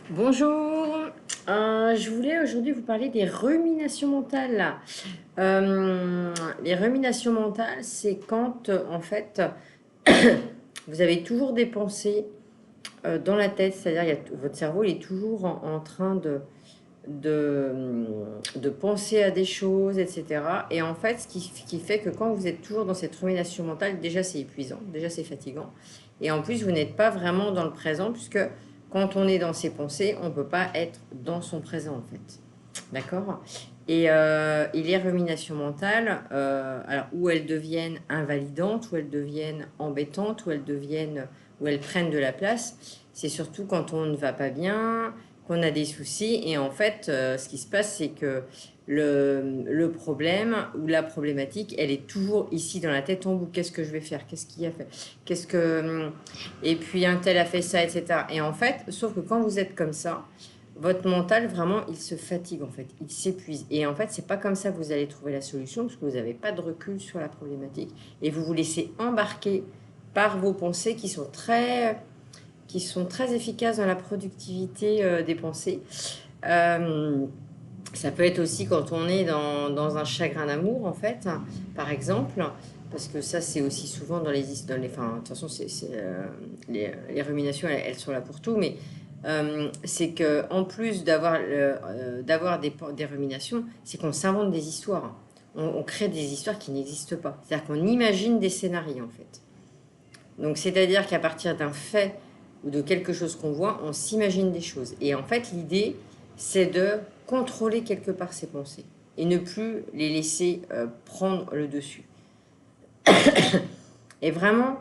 Bonjour, je voulais aujourd'hui vous parler des ruminations mentales. Les ruminations mentales, c'est quand en fait vous avez toujours des pensées dans la tête, c'est-à-dire votre cerveau il est toujours en train de, de penser à des choses, etc. Et en fait, ce qui fait que quand vous êtes toujours dans cette rumination mentale, déjà c'est épuisant, déjà c'est fatigant. Et en plus, vous n'êtes pas vraiment dans le présent, puisque quand on est dans ses pensées, on ne peut pas être dans son présent, en fait. D'accord. Et les ruminations mentales, alors où elles deviennent invalidantes, où elles deviennent embêtantes, où elles prennent de la place, c'est surtout quand on ne va pas bien, qu'on a des soucis. Et en fait, ce qui se passe, c'est que le problème ou la problématique, elle est toujours ici dans la tête en boucle. Qu'est-ce que je vais faire? Qu'est-ce qu'il a fait? Qu'est-ce que... Et puis un tel a fait ça, etc. Et en fait, sauf que quand vous êtes comme ça, votre mental, vraiment, il se fatigue, en fait. Il s'épuise. Et en fait, c'est pas comme ça que vous allez trouver la solution, parce que vous n'avez pas de recul sur la problématique. Et vous vous laissez embarquer par vos pensées qui sont très efficaces dans la productivité des pensées. Euh, Ça peut être aussi quand on est dans un chagrin d'amour, en fait, par exemple, parce que ça, c'est aussi souvent enfin, de toute façon, les ruminations, elles sont là pour tout, mais c'est que en plus d'avoir des ruminations, c'est qu'on s'invente des histoires. On crée des histoires qui n'existent pas. C'est-à-dire qu'on imagine des scénarios, en fait. Donc, c'est-à-dire qu'à partir d'un fait ou de quelque chose qu'on voit, on s'imagine des choses. Et en fait, l'idée, c'est de contrôler quelque part ses pensées et ne plus les laisser prendre le dessus. Et vraiment,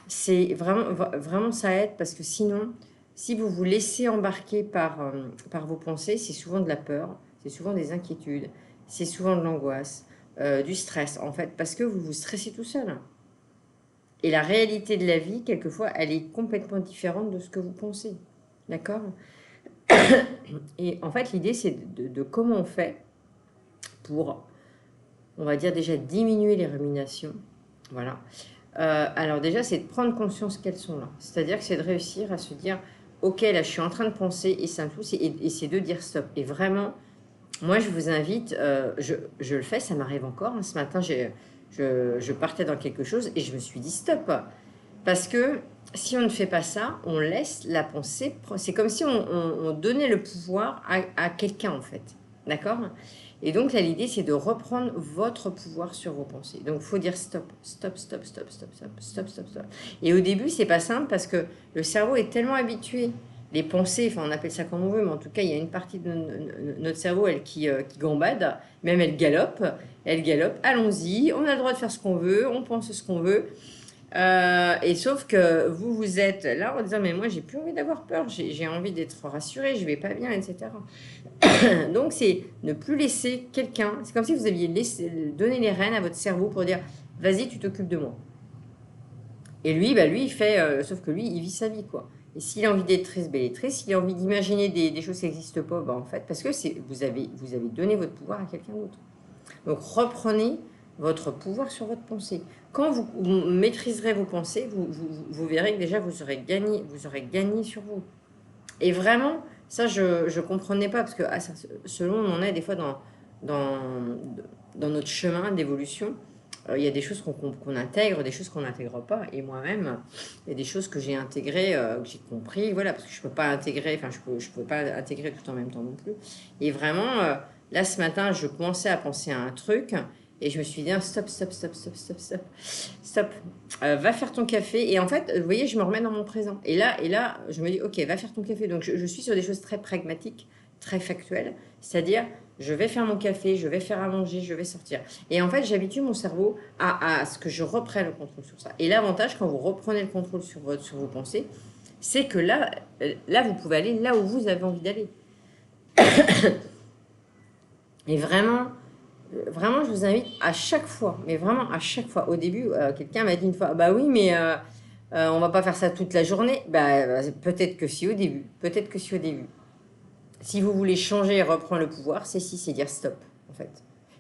c'est vraiment ça aide parce que sinon, si vous vous laissez embarquer par vos pensées, c'est souvent de la peur, c'est souvent des inquiétudes, c'est souvent de l'angoisse, du stress en fait, parce que vous vous stressez tout seul. Et la réalité de la vie, quelquefois, elle est complètement différente de ce que vous pensez. D'accord. Et en fait, l'idée, c'est de comment on fait pour, on va dire déjà, diminuer les ruminations. Voilà. Alors déjà, c'est de prendre conscience qu'elles sont là. C'est-à-dire que c'est de réussir à se dire, ok, là, je suis en train de penser et ça me touche, et c'est de dire stop. Et vraiment, moi, je vous invite, je le fais, ça m'arrive encore. Hein. Ce matin, je partais dans quelque chose et je me suis dit stop. Parce que si on ne fait pas ça, on laisse la pensée. C'est comme si on donnait le pouvoir à quelqu'un, en fait. D'accord. Et donc, là, l'idée, c'est de reprendre votre pouvoir sur vos pensées. Donc, il faut dire stop, stop, stop, stop, stop, stop, stop, stop, stop. Et au début, c'est pas simple parce que le cerveau est tellement habitué. Les pensées, enfin, on appelle ça comme on veut, mais en tout cas, il y a une partie de notre cerveau, elle, qui gambade, même elle galope, allons-y, on a le droit de faire ce qu'on veut, on pense ce qu'on veut. Et sauf que vous êtes là en disant mais moi j'ai plus envie d'avoir peur, j'ai envie d'être rassurée, je vais pas bien, etc. Donc c'est ne plus laisser quelqu'un, c'est comme si vous aviez donné les rênes à votre cerveau pour dire vas-y tu t'occupes de moi. Et lui, bah lui il fait, sauf que lui il vit sa vie quoi. Et s'il a envie d'être triste, ben il est triste. S'il a envie d'imaginer des choses qui n'existent pas, ben en fait, parce que vous avez donné votre pouvoir à quelqu'un d'autre. Donc reprenez votre pouvoir sur votre pensée. Quand vous maîtriserez vos pensées, vous verrez que déjà vous aurez gagné sur vous. Et vraiment, ça je ne comprenais pas, parce que selon on en est des fois dans, dans notre chemin d'évolution, il y a des choses qu'on intègre, des choses qu'on n'intègre pas. Et moi-même, il y a des choses que j'ai intégrées, que j'ai compris, voilà, parce que je peux pas intégrer, enfin je peux pas intégrer tout en même temps non plus. Et vraiment, là ce matin, je commençais à penser à un truc et je me suis dit stop, stop, stop, stop, stop, stop, stop. Va faire ton café. Et en fait, vous voyez, je me remets dans mon présent. Et là, je me dis, ok, va faire ton café. Donc, je suis sur des choses très pragmatiques, très factuelles. C'est-à-dire, je vais faire mon café, je vais faire à manger, je vais sortir. Et en fait, j'habitue mon cerveau à ce que je reprenne le contrôle sur ça. Et l'avantage, quand vous reprenez le contrôle sur vos pensées, c'est que là, vous pouvez aller là où vous avez envie d'aller. Et vraiment, je vous invite à chaque fois, mais vraiment à chaque fois. Au début, quelqu'un m'a dit une fois, bah oui, mais on va pas faire ça toute la journée. Bah, peut-être que si au début, peut-être que si au début. Si vous voulez changer et reprendre le pouvoir, c'est dire stop, en fait.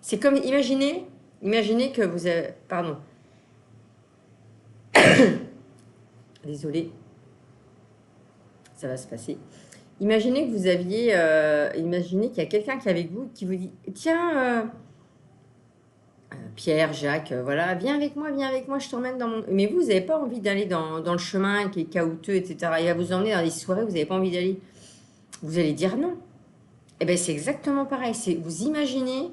C'est comme, imaginez que vous avez, pardon, désolé, ça va se passer. Imaginez que vous aviez, imaginez qu'il y a quelqu'un qui est avec vous qui vous dit, tiens, Pierre, Jacques, voilà, viens avec moi, je t'emmène dans mon... Mais vous n'avez pas envie d'aller dans le chemin qui est caouteux, etc. Il va vous emmener dans des soirées où vous n'avez pas envie d'aller. Vous allez dire non. Eh bien, c'est exactement pareil. Vous imaginez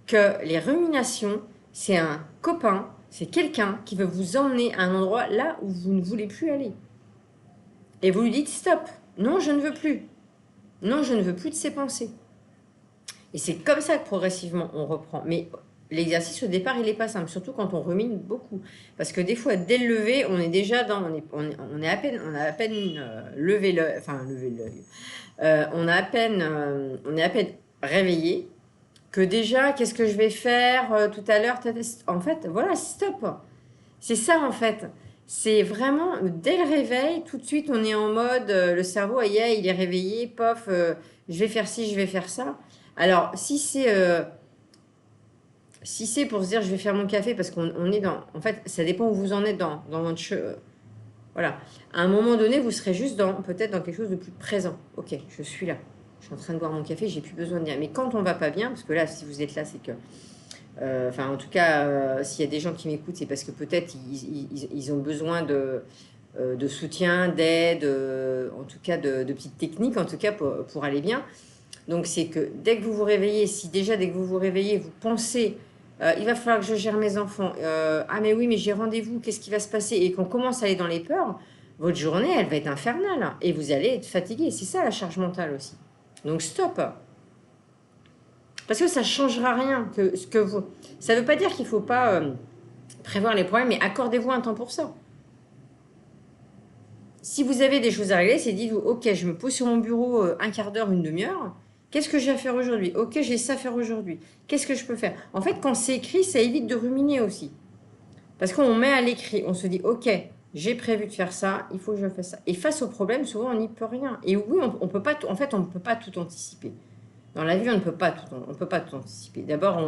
que les ruminations, c'est un copain, c'est quelqu'un qui veut vous emmener à un endroit là où vous ne voulez plus aller. Et vous lui dites stop, non, je ne veux plus. Non, je ne veux plus de ces pensées. Et c'est comme ça que progressivement on reprend. Mais l'exercice au départ, il n'est pas simple, surtout quand on rumine beaucoup. Parce que des fois, dès le lever, on est déjà dans... On a à peine levé l'œil. Enfin, levé l'œil. On est à peine réveillé. Que déjà, qu'est-ce que je vais faire tout à l'heure? En fait, voilà, stop. C'est ça, en fait. C'est vraiment, dès le réveil, tout de suite, on est en mode, le cerveau, aïe, aïe, il est réveillé, pof, je vais faire ci, je vais faire ça. Alors, si c'est pour se dire, je vais faire mon café, parce qu'on est dans... En fait, ça dépend où vous en êtes dans votre... voilà. À un moment donné, vous serez juste peut-être dans quelque chose de plus présent. Ok, je suis là. Je suis en train de boire mon café, j'ai plus besoin de dire. Mais quand on va pas bien, parce que là, si vous êtes là, c'est que... Enfin, en tout cas, s'il y a des gens qui m'écoutent, c'est parce que peut-être ils ont besoin de soutien, d'aide, en tout cas de petites techniques, en tout cas pour aller bien. Donc, c'est que dès que vous vous réveillez, si déjà dès que vous vous réveillez, vous pensez, il va falloir que je gère mes enfants, ah mais oui, mais j'ai rendez-vous, qu'est-ce qui va se passer? Et qu'on commence à aller dans les peurs, votre journée, elle va être infernale. Et vous allez être fatigué. C'est ça la charge mentale aussi. Donc, stop. Parce que ça ne changera rien. Ça ne veut pas dire qu'il ne faut pas prévoir les problèmes, mais accordez-vous un temps pour ça. Si vous avez des choses à régler, c'est dites-vous, ok, je me pose sur mon bureau un quart d'heure, une demi-heure. Qu'est-ce que j'ai à faire aujourd'hui? Ok, j'ai ça à faire aujourd'hui. Qu'est-ce que je peux faire? En fait, quand c'est écrit, ça évite de ruminer aussi. Parce qu'on met à l'écrit, on se dit, ok, j'ai prévu de faire ça, il faut que je fasse ça. Et face au problème, souvent, on n'y peut rien. Et oui, on peut pas, en fait, on ne peut pas tout anticiper. Dans la vie, on ne peut pas tout anticiper. D'abord,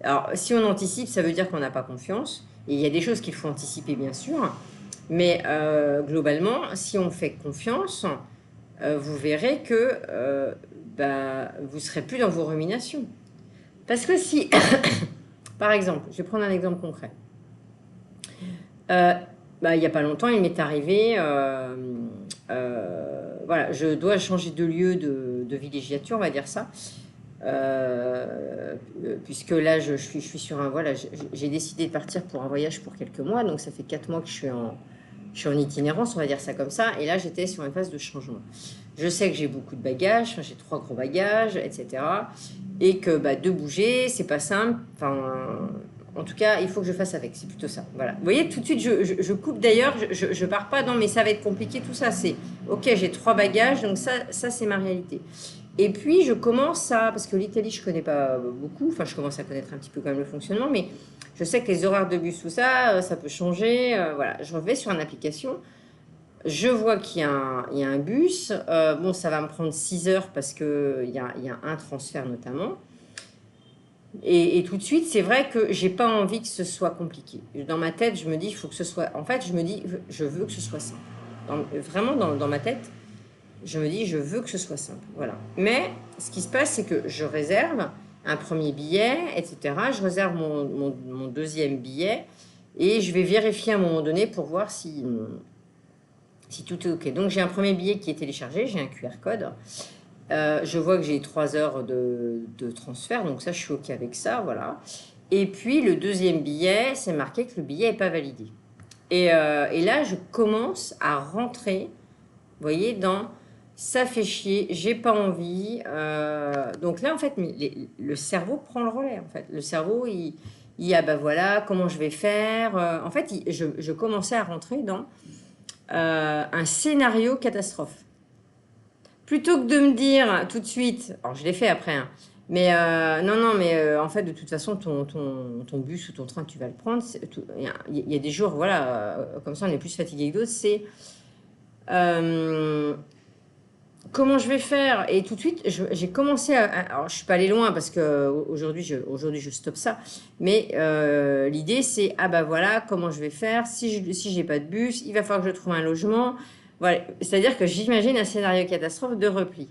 alors, si on anticipe, ça veut dire qu'on n'a pas confiance. Et il y a des choses qu'il faut anticiper, bien sûr. Mais globalement, si on fait confiance, vous verrez que vous ne serez plus dans vos ruminations. Parce que si, par exemple, je vais prendre un exemple concret. Il n'y a pas longtemps, il m'est arrivé, voilà, je dois changer de lieu de villégiature, on va dire ça. Puisque là, je suis sur un... Voilà, j'ai décidé de partir pour un voyage pour quelques mois, donc ça fait 4 mois que je suis en itinérance, on va dire ça comme ça, et là, j'étais sur une phase de changement. Je sais que j'ai beaucoup de bagages, j'ai 3 gros bagages, etc. Et que de bouger, c'est pas simple. Enfin, en tout cas, il faut que je fasse avec, c'est plutôt ça. Voilà. Vous voyez, tout de suite, je coupe d'ailleurs, je pars pas dans, mais ça va être compliqué, tout ça, c'est, ok, j'ai 3 bagages, donc ça c'est ma réalité. Et puis, je commence parce que l'Italie, je connais pas beaucoup, enfin, je commence à connaître un petit peu quand même le fonctionnement, mais je sais que les horaires de bus, tout ça, ça peut changer. Voilà, je vais sur une application, je vois qu'il y a un bus. Bon, ça va me prendre 6 heures parce qu'il y a un transfert notamment. Et tout de suite, c'est vrai que j'ai pas envie que ce soit compliqué. Dans ma tête, je me dis, il faut que ce soit... En fait, je me dis, je veux que ce soit simple. Vraiment, dans ma tête, je me dis, je veux que ce soit simple. Voilà. Mais ce qui se passe, c'est que je réserve un premier billet, etc. Je réserve mon deuxième billet et je vais vérifier à un moment donné pour voir si tout est OK. Donc, j'ai un premier billet qui est téléchargé, j'ai un QR code. Je vois que j'ai 3 heures de transfert, donc ça, je suis OK avec ça, voilà. Et puis, le deuxième billet, c'est marqué que le billet n'est pas validé. Et là, je commence à rentrer, vous voyez, dans... Ça fait chier, j'ai pas envie. Donc là, en fait, le cerveau prend le relais. En fait, le cerveau, il voilà, comment je vais faire. En fait, je commençais à rentrer dans un scénario catastrophe. Plutôt que de me dire tout de suite, alors je l'ai fait après, hein, mais non, mais en fait, de toute façon, ton bus ou ton train, tu vas le prendre. Il y a des jours, voilà, comme ça, on est plus fatigué que d'autres. C'est comment je vais faire? Et tout de suite, j'ai commencé alors, je suis pas allée loin parce que aujourd'hui, je stoppe ça. Mais l'idée, c'est voilà, comment je vais faire? Si j'ai pas de bus, il va falloir que je trouve un logement. Voilà, c'est-à-dire que j'imagine un scénario catastrophe de repli.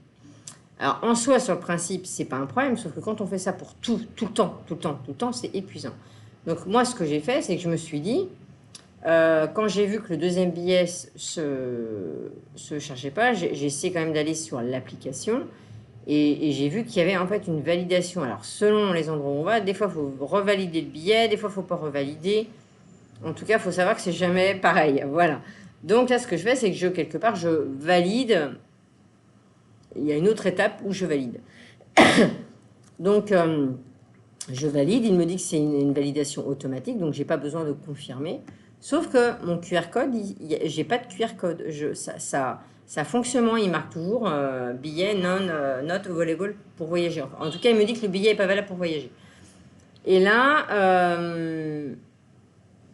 Alors, en soi, sur le principe, c'est pas un problème, sauf que quand on fait ça pour tout le temps, tout le temps, tout le temps, c'est épuisant. Donc, moi, ce que j'ai fait, c'est que je me suis dit, quand j'ai vu que le deuxième billet se chargeait pas, j'ai essayé quand même d'aller sur l'application et j'ai vu qu'il y avait en fait une validation. Alors, selon les endroits où on va, des fois, il faut revalider le billet, des fois, il ne faut pas revalider. En tout cas, il faut savoir que c'est jamais pareil. Voilà. Donc là, ce que je fais, c'est que quelque part, je valide. Il y a une autre étape où je valide. Donc, je valide. Il me dit que c'est une validation automatique, donc je n'ai pas besoin de confirmer. Sauf que mon QR code, je n'ai pas de QR code. Ça fonctionnement, il marque toujours billet not available pour voyager. En tout cas, il me dit que le billet n'est pas valable pour voyager. Et là,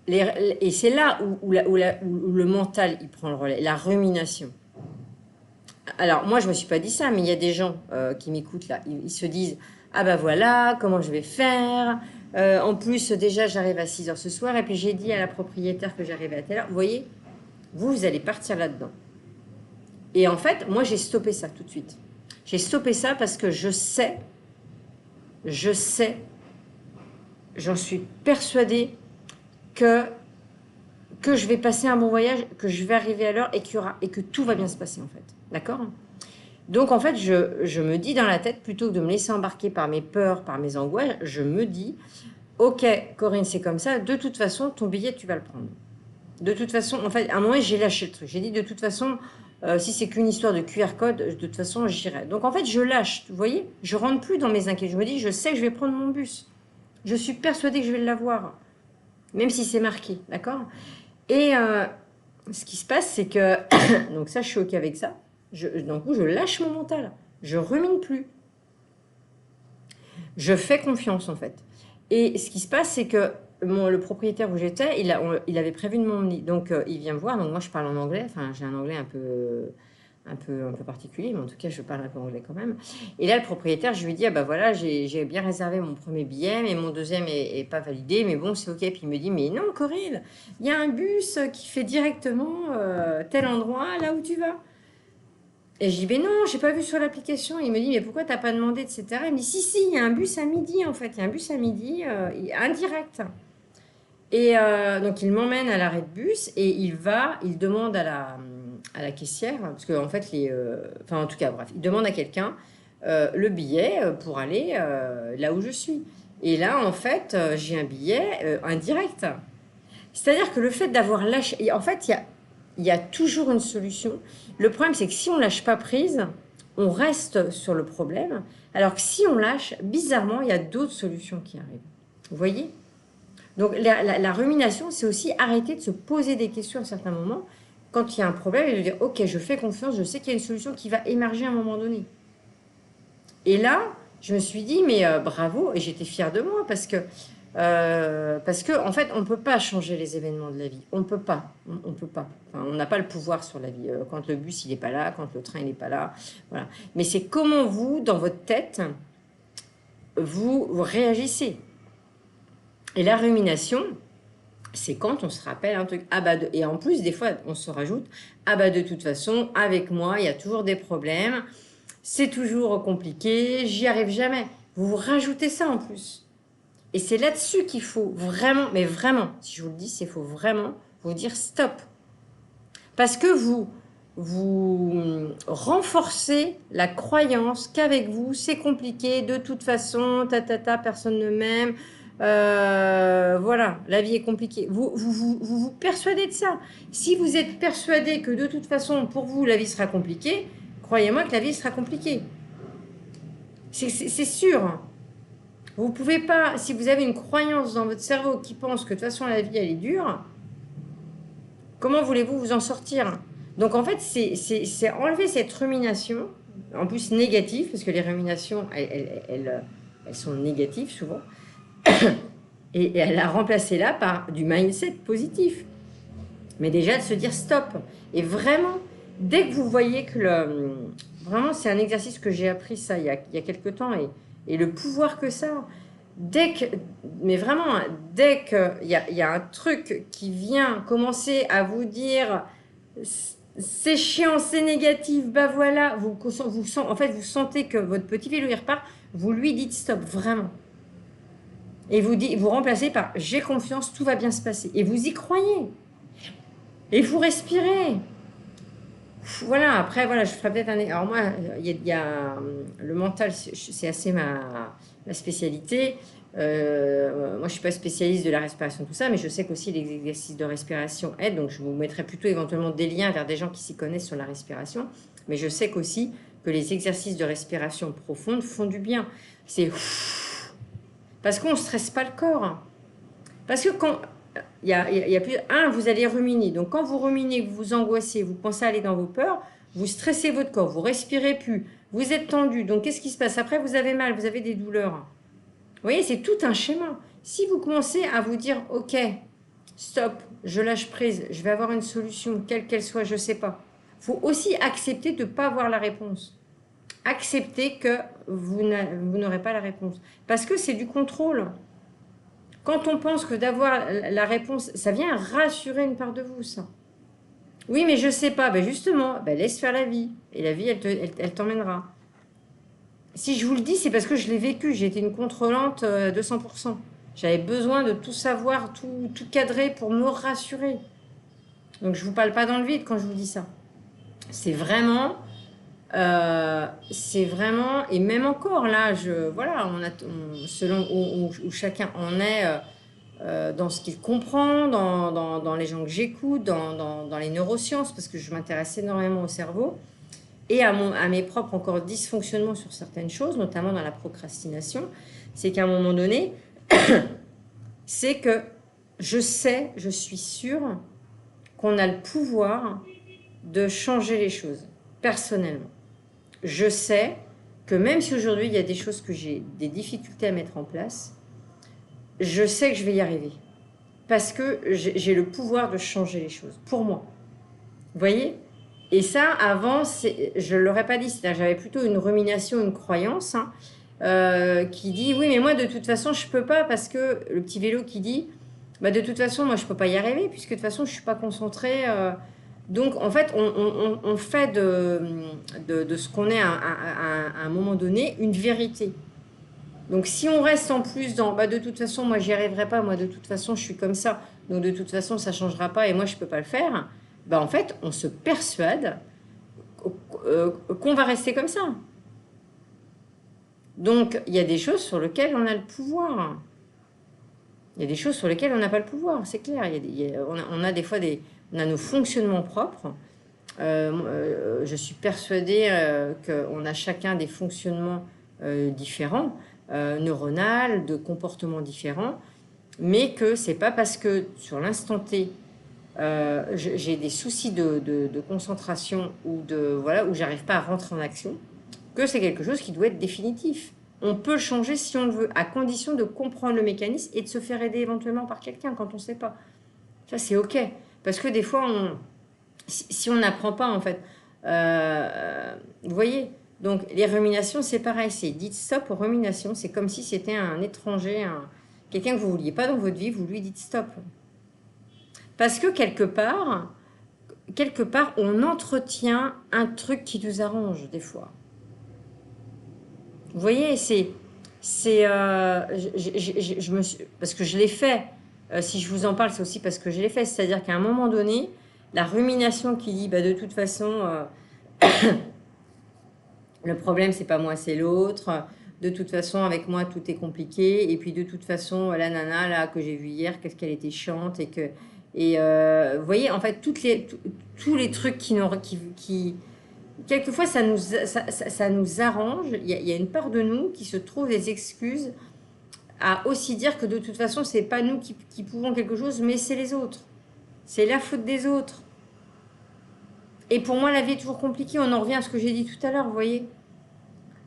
et c'est là où le mental il prend le relais, la rumination. Alors, moi, je ne me suis pas dit ça, mais il y a des gens qui m'écoutent là. Ils se disent, ah ben voilà, comment je vais faire en plus, déjà, j'arrive à 6 h ce soir, et puis j'ai dit à la propriétaire que j'arrivais à telle heure. Vous voyez, vous allez partir là-dedans. Et en fait, moi, j'ai stoppé ça tout de suite. J'ai stoppé ça parce que je sais, j'en suis persuadée que je vais passer un bon voyage, que je vais arriver à l'heure et que tout va bien se passer en fait. D'accord ? Donc en fait, je me dis dans la tête, plutôt que de me laisser embarquer par mes peurs, par mes angoisses, je me dis, ok Corinne, c'est comme ça, de toute façon, ton billet, tu vas le prendre. De toute façon, en fait, à un moment, j'ai lâché le truc. J'ai dit, de toute façon, si c'est qu'une histoire de QR code, de toute façon, j'irai. Donc en fait, je lâche, vous voyez ? Je rentre plus dans mes inquiétudes. Je me dis, je sais que je vais prendre mon bus. Je suis persuadée que je vais l'avoir, même si c'est marqué, d'accord ? Et ce qui se passe, c'est que, donc ça, je suis OK avec ça. D'un coup, je lâche mon mental. Je rumine plus. Je fais confiance, en fait. Et ce qui se passe, c'est que le propriétaire où j'étais, il avait prévu de m'emmener. Donc, il vient me voir. Donc, moi, je parle en anglais. Enfin, j'ai un anglais un peu particulier, mais en tout cas, je parle un peu anglais quand même. Et là, le propriétaire, je lui dis, ah bah voilà, j'ai bien réservé mon premier billet, mais mon deuxième est pas validé, mais bon, c'est OK. Puis il me dit, mais non, Corinne, il y a un bus qui fait directement tel endroit, là où tu vas. Et je dis, mais non, j'ai pas vu sur l'application. Il me dit, mais pourquoi t'as pas demandé, etc. Il me dit, si, il y a un bus à midi, en fait. Il y a un bus à midi, indirect. Et donc, il m'emmène à l'arrêt de bus et il demande à la caissière, parce qu'en fait, enfin, en tout cas, bref, il demande à quelqu'un le billet pour aller là où je suis. Et là, en fait, j'ai un billet indirect. C'est-à-dire que le fait d'avoir lâché... En fait, il y a toujours une solution. Le problème, c'est que si on ne lâche pas prise, on reste sur le problème. Alors que si on lâche, bizarrement, il y a d'autres solutions qui arrivent. Vous voyez ? Donc la rumination, c'est aussi arrêter de se poser des questions à certains moments quand il y a un problème et de dire, ok, je fais confiance, je sais qu'il y a une solution qui va émerger à un moment donné. Et là, je me suis dit, mais bravo, et j'étais fière de moi parce que en fait, on ne peut pas changer les événements de la vie. On ne peut pas. On peut pas. Enfin, on n'a pas le pouvoir sur la vie. Quand le bus, il n'est pas là, quand le train, il n'est pas là. Voilà. Mais c'est comment vous, dans votre tête, vous réagissez. Et la rumination, c'est quand on se rappelle un truc. Ah bah et en plus, des fois, on se rajoute, ah bah de toute façon, avec moi, il y a toujours des problèmes. C'est toujours compliqué, j'y arrive jamais. Vous vous rajoutez ça en plus. Et c'est là-dessus qu'il faut vraiment, mais vraiment, si je vous le dis, c'est qu'il faut vraiment vous dire stop. Parce que vous renforcez la croyance qu'avec vous, c'est compliqué, de toute façon, personne ne m'aime. Voilà, la vie est compliquée. Vous persuadez de ça. Si vous êtes persuadé que de toute façon, pour vous, la vie sera compliquée, croyez-moi que la vie sera compliquée. C'est sûr. Vous pouvez pas, si vous avez une croyance dans votre cerveau qui pense que de toute façon la vie elle est dure, comment voulez-vous vous en sortir? Donc en fait, c'est enlever cette rumination, en plus négative, parce que les ruminations, elles sont négatives souvent, et elle a remplacé là par du mindset positif. Mais déjà de se dire stop. Et vraiment, dès que vous voyez que vraiment c'est un exercice que j'ai appris ça il y a quelques temps, et le pouvoir que ça, mais vraiment, dès qu'il y a un truc qui vient commencer à vous dire c'est chiant, c'est négatif, bah voilà, en fait, vous sentez que votre petit vélo il repart, vous lui dites stop, vraiment. Et vous remplacez par j'ai confiance, tout va bien se passer. Et vous y croyez. Et vous respirez. Voilà, après, voilà, je ferai peut-être un. Alors, moi, il y a le mental, c'est assez ma spécialité. Moi, je ne suis pas spécialiste de la respiration, tout ça, mais je sais qu'aussi les exercices de respiration aident. Donc, je vous mettrai plutôt éventuellement des liens vers des gens qui s'y connaissent sur la respiration. Mais je sais qu'aussi que les exercices de respiration profonde font du bien. C'est. Parce qu'on ne stresse pas le corps. Parce que quand. Il y a plus. Vous allez ruminer. Donc, quand vous ruminez, vous vous angoissez, vous pensez aller dans vos peurs, vous stressez votre corps, vous respirez plus, vous êtes tendu. Donc, qu'est-ce qui se passe? Après, vous avez mal, vous avez des douleurs. Vous voyez, c'est tout un schéma. Si vous commencez à vous dire, OK, stop, je lâche prise, je vais avoir une solution, quelle qu'elle soit, je ne sais pas. Il faut aussi accepter de ne pas avoir la réponse. Accepter que vous n'aurez pas la réponse. Parce que c'est du contrôle. Quand on pense que d'avoir la réponse, ça vient rassurer une part de vous, ça. Oui, mais je ne sais pas. Ben justement, laisse faire la vie. Et la vie, elle t'emmènera. Si je vous le dis, c'est parce que je l'ai vécu. J'ai été une contrôlante de 100%. J'avais besoin de tout savoir, tout cadrer pour me rassurer. Donc je ne vous parle pas dans le vide quand je vous dis ça. C'est vraiment, et même encore là, voilà, selon où chacun en est dans ce qu'il comprend, dans les gens que j'écoute, dans les neurosciences, parce que je m'intéresse énormément au cerveau, et à mes propres encore dysfonctionnements sur certaines choses, notamment dans la procrastination, c'est qu'à un moment donné, c'est que je suis sûre qu'on a le pouvoir de changer les choses, personnellement. Je sais que même si aujourd'hui il y a des choses que j'ai des difficultés à mettre en place, je sais que je vais y arriver. Parce que j'ai le pouvoir de changer les choses, pour moi. Vous voyez? Et ça, avant, je ne l'aurais pas dit. C'est-à-dire, j'avais plutôt une rumination, une croyance qui dit, oui, mais moi, de toute façon, je ne peux pas, parce que le petit vélo qui dit, de toute façon, moi, je ne peux pas y arriver, puisque de toute façon, je ne suis pas concentrée. Donc, en fait, on fait de ce qu'on est à un moment donné une vérité. Donc, si on reste en plus dans, de toute façon, moi, j'y arriverai pas, moi, de toute façon, je suis comme ça, donc de toute façon, ça changera pas, et moi, je peux pas le faire, en fait, on se persuade qu'on va rester comme ça. Donc, il y a des choses sur lesquelles on a le pouvoir. Il y a des choses sur lesquelles on n'a pas le pouvoir, c'est clair. On a des fois on a nos fonctionnements propres. Je suis persuadée qu'on a chacun des fonctionnements différents, neuronal, de comportements différents, mais que c'est pas parce que sur l'instant T, j'ai des soucis de concentration ou où j'arrive pas à rentrer en action, que c'est quelque chose qui doit être définitif. On peut changer si on le veut, à condition de comprendre le mécanisme et de se faire aider éventuellement par quelqu'un quand on ne sait pas. Ça, c'est OK. Parce que des fois, si on n'apprend pas, en fait, vous voyez, donc les ruminations, c'est pareil. C'est dites stop aux ruminations. C'est comme si c'était un étranger, quelqu'un que vous ne vouliez pas dans votre vie, vous lui dites stop. Parce que quelque part, on entretient un truc qui nous arrange des fois. Vous voyez, parce que je l'ai fait. Si je vous en parle, c'est aussi parce que je l'ai fait. C'est-à-dire qu'à un moment donné, la rumination qui dit, de toute façon, le problème, c'est pas moi, c'est l'autre. De toute façon, avec moi, tout est compliqué. Et puis, de toute façon, la nana là que j'ai vue hier, qu'est-ce qu'elle était chiante et vous voyez, en fait, tous les trucs qui quelquefois, ça nous arrange. Il y a une part de nous qui se trouve des excuses à aussi dire que de toute façon, c'est pas nous qui pouvons quelque chose, mais c'est les autres. C'est la faute des autres. Et pour moi, la vie est toujours compliquée. On en revient à ce que j'ai dit tout à l'heure, vous voyez.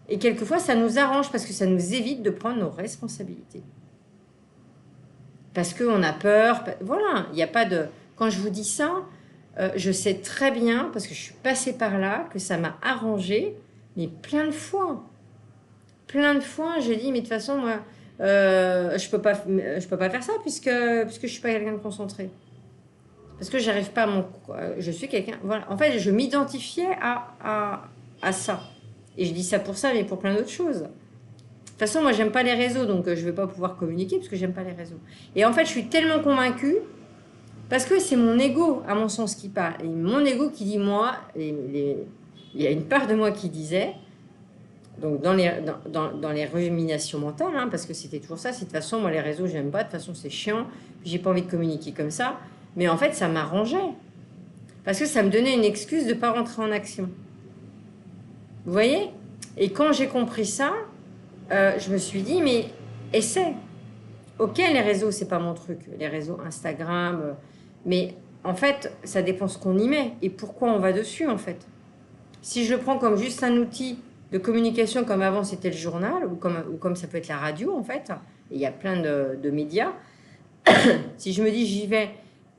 Et quelquefois, ça nous arrange parce que ça nous évite de prendre nos responsabilités. Parce qu'on a peur. Voilà, il n'y a pas de... Quand je vous dis ça, je sais très bien, parce que je suis passée par là, que ça m'a arrangé, mais plein de fois. Plein de fois, j'ai dit, mais de toute façon, moi, je peux pas faire ça puisque je suis pas quelqu'un de concentré. Parce que j'arrive pas à mon... Je suis quelqu'un... Voilà. En fait, je m'identifiais à ça. Et je dis ça pour ça, mais pour plein d'autres choses. De toute façon, moi, j'aime pas les réseaux, donc je vais pas pouvoir communiquer parce que j'aime pas les réseaux. Et en fait, je suis tellement convaincue parce que c'est mon ego, à mon sens, qui parle. Et mon ego qui dit, moi, il y a une part de moi qui disait, donc dans les ruminations mentales, hein, parce que c'était toujours ça, c'est de toute façon, moi, les réseaux, j'aime pas, de toute façon, c'est chiant, puis j'ai pas envie de communiquer comme ça. Mais en fait, ça m'arrangeait. Parce que ça me donnait une excuse de ne pas rentrer en action. Vous voyez? Et quand j'ai compris ça, je me suis dit, mais essaie. Ok, les réseaux, c'est pas mon truc. Les réseaux Instagram. Mais en fait, ça dépend ce qu'on y met et pourquoi on va dessus, en fait. Si je le prends comme juste un outil de communication, comme avant c'était le journal, ou comme ça peut être la radio, en fait, et il y a plein de médias, si je me dis j'y vais,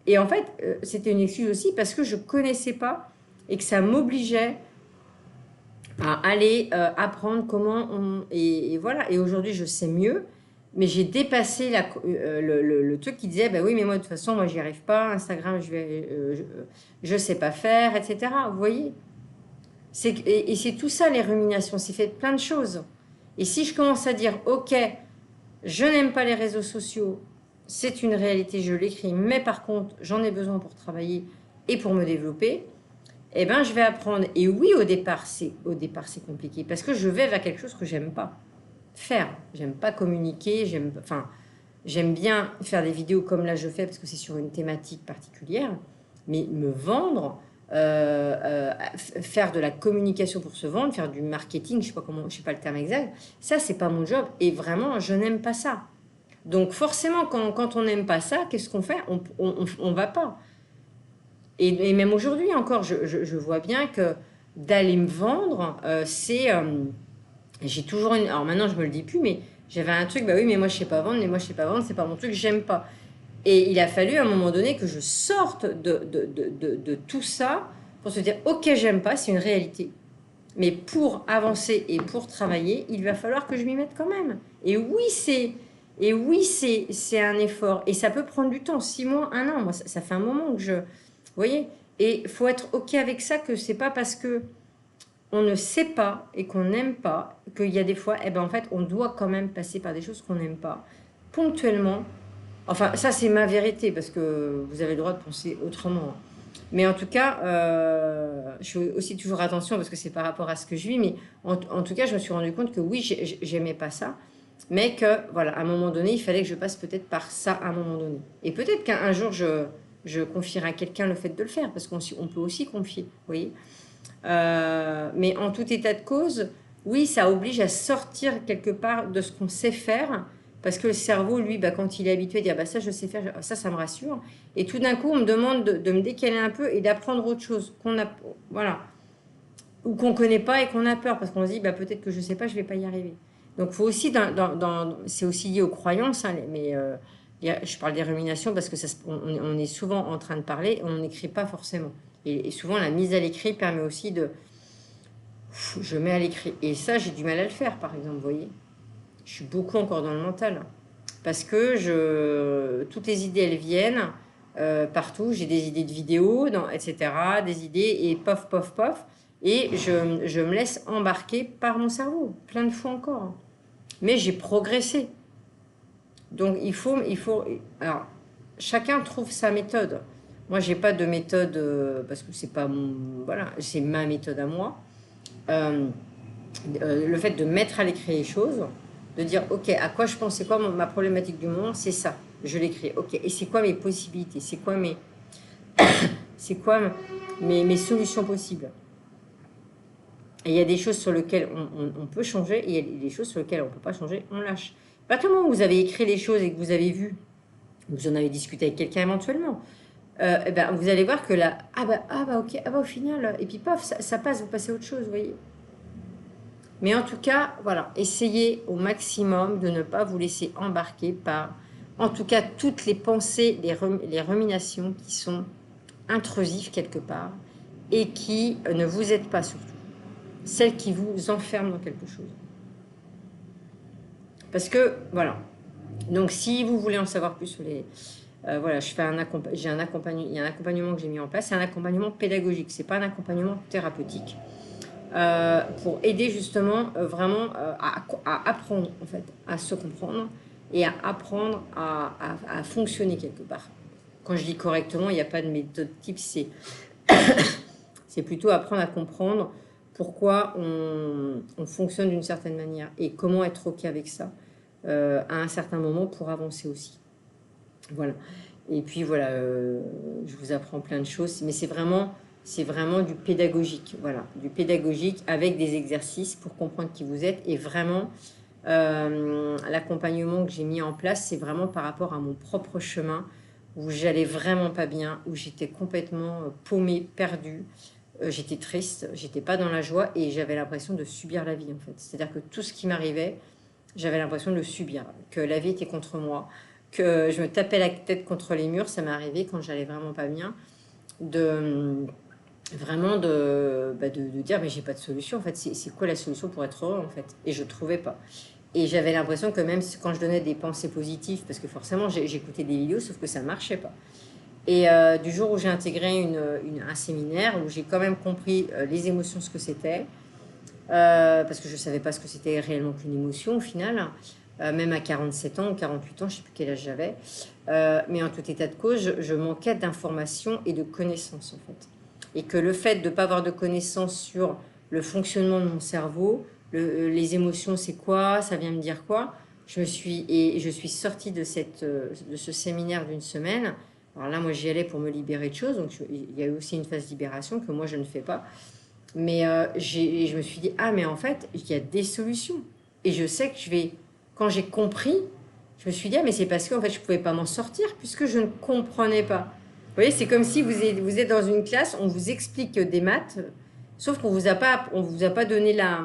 et en fait, c'était une excuse aussi parce que je ne connaissais pas et que ça m'obligeait à aller apprendre comment on... Et voilà, et aujourd'hui je sais mieux, mais j'ai dépassé le truc qui disait, bah oui, mais moi de toute façon, moi j'y arrive pas, Instagram, je sais pas faire, etc. Vous voyez? Et c'est tout ça les ruminations, c'est fait de plein de choses. Et si je commence à dire, ok, je n'aime pas les réseaux sociaux, c'est une réalité, je l'écris, mais par contre, j'en ai besoin pour travailler et pour me développer, eh ben, je vais apprendre. Et oui, au départ, c'est compliqué, parce que je vais vers quelque chose que j'aime pas faire. J'aime pas communiquer, j'aime bien faire des vidéos comme là je fais, parce que c'est sur une thématique particulière, mais me vendre, faire de la communication pour se vendre, faire du marketing, je sais pas le terme exact, ça, c'est pas mon job. Et vraiment, je n'aime pas ça. Donc forcément, quand on n'aime pas ça, qu'est-ce qu'on fait? On va pas. Et même aujourd'hui encore, je vois bien que d'aller me vendre, j'ai toujours une... Alors maintenant, je me le dis plus, mais j'avais un truc, bah oui, mais moi, je sais pas vendre, mais moi, je sais pas vendre, c'est pas mon truc, j'aime pas. Et il a fallu à un moment donné que je sorte de tout ça pour se dire, ok, j'aime pas, c'est une réalité. Mais pour avancer et pour travailler, il va falloir que je m'y mette quand même. Et oui, c'est un effort. Et ça peut prendre du temps, 6 mois, 1 an. Moi, ça fait un moment que je... Vous voyez? Et il faut être OK avec ça, que c'est pas parce que on ne sait pas et qu'on n'aime pas qu'il y a des fois, eh ben en fait, on doit quand même passer par des choses qu'on n'aime pas. Ponctuellement. Enfin, ça, c'est ma vérité, parce que vous avez le droit de penser autrement. Mais en tout cas, je fais aussi toujours attention parce que c'est par rapport à ce que je vis. Mais en tout cas, je me suis rendu compte que oui, j'aimais pas ça. Mais que, voilà, à un moment donné, il fallait que je passe peut-être par ça à un moment donné. Et peut-être qu'un jour, je confierai à quelqu'un le fait de le faire. Parce qu'on peut aussi confier, vous voyez. Mais en tout état de cause, oui, ça oblige à sortir quelque part de ce qu'on sait faire. Parce que le cerveau, lui, bah, quand il est habitué à dire bah, ça, je sais faire, ça me rassure. Et tout d'un coup, on me demande de me décaler un peu et d'apprendre autre chose voilà, ou qu'on ne connaît pas et qu'on a peur parce qu'on se dit bah, peut-être que je ne sais pas, je ne vais pas y arriver. Donc, faut aussi, c'est aussi lié aux croyances, hein, mais je parle des ruminations parce que on est souvent en train de parler, on n'écrit pas forcément. Et souvent, la mise à l'écrit permet aussi de. Je mets à l'écrit. Et ça, j'ai du mal à le faire, par exemple, vous voyez. Je suis beaucoup encore dans le mental. Parce que toutes les idées, elles viennent partout. J'ai des idées de vidéos, etc. Des idées, et pof, pof, pof. Et je me laisse embarquer par mon cerveau, plein de fois encore. Mais j'ai progressé. Donc, il faut... Alors, chacun trouve sa méthode. Moi, j'ai pas de méthode, parce que c'est pas mon... Voilà, c'est ma méthode à moi. Le fait de mettre à l'écrit les choses, de dire, ok, à quoi je pense, c'est quoi ma problématique du moment, c'est ça, je l'écris, ok, et c'est quoi mes possibilités, c'est quoi mes solutions possibles. Et il y a des choses sur lesquelles on peut changer, et il y a des choses sur lesquelles on ne peut pas changer, on lâche. À partir du moment où vous avez écrit les choses et que vous avez vu, vous en avez discuté avec quelqu'un éventuellement, eh ben, vous allez voir que là, ok, au final, et puis paf, ça passe, vous passez à autre chose, vous voyez. Mais en tout cas, voilà, essayez au maximum de ne pas vous laisser embarquer par, en tout cas, toutes les pensées, les ruminations qui sont intrusives quelque part et qui ne vous aident pas surtout. Celles qui vous enferment dans quelque chose. Parce que, voilà. Donc, si vous voulez en savoir plus sur Voilà, j'ai un accompagnement, il y a un accompagnement que j'ai mis en place, c'est un accompagnement pédagogique, c'est pas un accompagnement thérapeutique. Pour aider justement vraiment à apprendre en fait, à se comprendre et à apprendre à fonctionner quelque part. Quand je dis correctement, il n'y a pas de méthode type, c'est plutôt apprendre à comprendre pourquoi on fonctionne d'une certaine manière et comment être OK avec ça à un certain moment pour avancer aussi. Voilà. Et puis voilà, je vous apprends plein de choses, mais c'est vraiment du pédagogique, voilà, du pédagogique avec des exercices pour comprendre qui vous êtes. Et vraiment, l'accompagnement que j'ai mis en place, c'est vraiment par rapport à mon propre chemin où j'allais vraiment pas bien, où j'étais complètement paumée, perdue. J'étais triste, j'étais pas dans la joie et j'avais l'impression de subir la vie en fait. C'est-à-dire que tout ce qui m'arrivait, j'avais l'impression de le subir, que la vie était contre moi, que je me tapais la tête contre les murs. Ça m'est arrivé quand j'allais vraiment pas bien, vraiment de dire mais j'ai pas de solution en fait, c'est quoi la solution pour être heureux en fait, et je trouvais pas. Et j'avais l'impression que même quand je donnais des pensées positives, parce que forcément j'écoutais des vidéos, sauf que ça marchait pas. Et du jour où j'ai intégré un séminaire, où j'ai quand même compris les émotions, ce que c'était, parce que je ne savais pas ce que c'était réellement qu'une émotion au final, même à 47 ans ou 48 ans, je ne sais plus quel âge j'avais. Mais en tout état de cause, je manquais d'informations et de connaissances en fait. Et que le fait de ne pas avoir de connaissances sur le fonctionnement de mon cerveau, les émotions c'est quoi, ça vient me dire quoi, je suis sortie de ce séminaire d'une semaine. Alors là, moi, j'y allais pour me libérer de choses. Donc, il y a eu aussi une phase de libération que moi, je ne fais pas. Mais je me suis dit, ah, mais en fait, il y a des solutions. Et je sais que quand j'ai compris, je me suis dit, ah, mais c'est parce qu'en fait, je ne pouvais pas m'en sortir puisque je ne comprenais pas. Vous voyez, c'est comme si vous êtes dans une classe, on vous explique des maths, sauf qu'on ne vous a pas donné la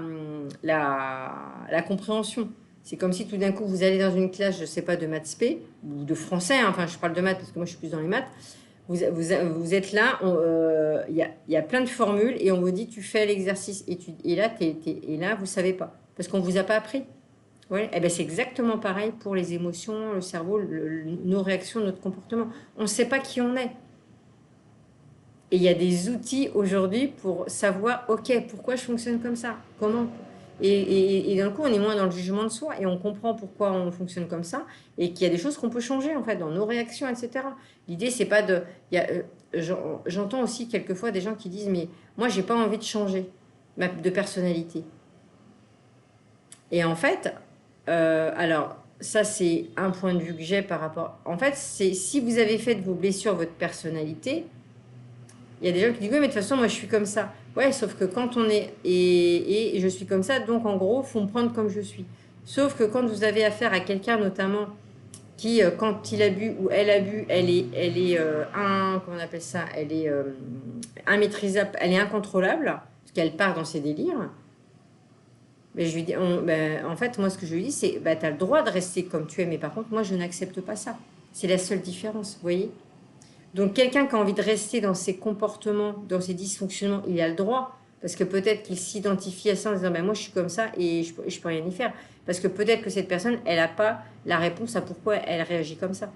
compréhension. C'est comme si tout d'un coup, vous allez dans une classe, je ne sais pas, de maths spé, ou de français, hein, enfin, je parle de maths parce que moi, je suis plus dans les maths. Vous êtes là, il y a plein de formules et on vous dit, tu fais l'exercice. Et là, vous ne savez pas, parce qu'on ne vous a pas appris. Ouais, et ben c'est exactement pareil pour les émotions, le cerveau, nos réactions, notre comportement. On ne sait pas qui on est. Et il y a des outils aujourd'hui pour savoir, ok, pourquoi je fonctionne comme ça, comment. Et d'un coup, on est moins dans le jugement de soi et on comprend pourquoi on fonctionne comme ça et qu'il y a des choses qu'on peut changer en fait dans nos réactions, etc. L'idée, c'est pas de. J'entends aussi quelquefois des gens qui disent, mais moi, j'ai pas envie de changer de personnalité. Et en fait, alors, ça, c'est un point de vue que j'ai par rapport. En fait, c'est si vous avez fait de vos blessures votre personnalité, il y a des gens qui disent, oui, mais de toute façon, moi, je suis comme ça. Ouais, sauf que quand on est. Et je suis comme ça, donc en gros, il faut me prendre comme je suis. Sauf que quand vous avez affaire à quelqu'un, notamment, qui, quand il a bu ou elle a bu, comment on appelle ça, elle est immaîtrisable, elle est incontrôlable, parce qu'elle part dans ses délires. Mais je lui dis, en fait, moi, ce que je lui dis, c'est, tu as le droit de rester comme tu es, mais par contre, moi, je n'accepte pas ça. C'est la seule différence, vous voyez. Donc, quelqu'un qui a envie de rester dans ses comportements, dans ses dysfonctionnements, il a le droit. Parce que peut-être qu'il s'identifie à ça en disant, moi, je suis comme ça et je peux rien y faire. Parce que peut-être que cette personne, elle n'a pas la réponse à pourquoi elle réagit comme ça.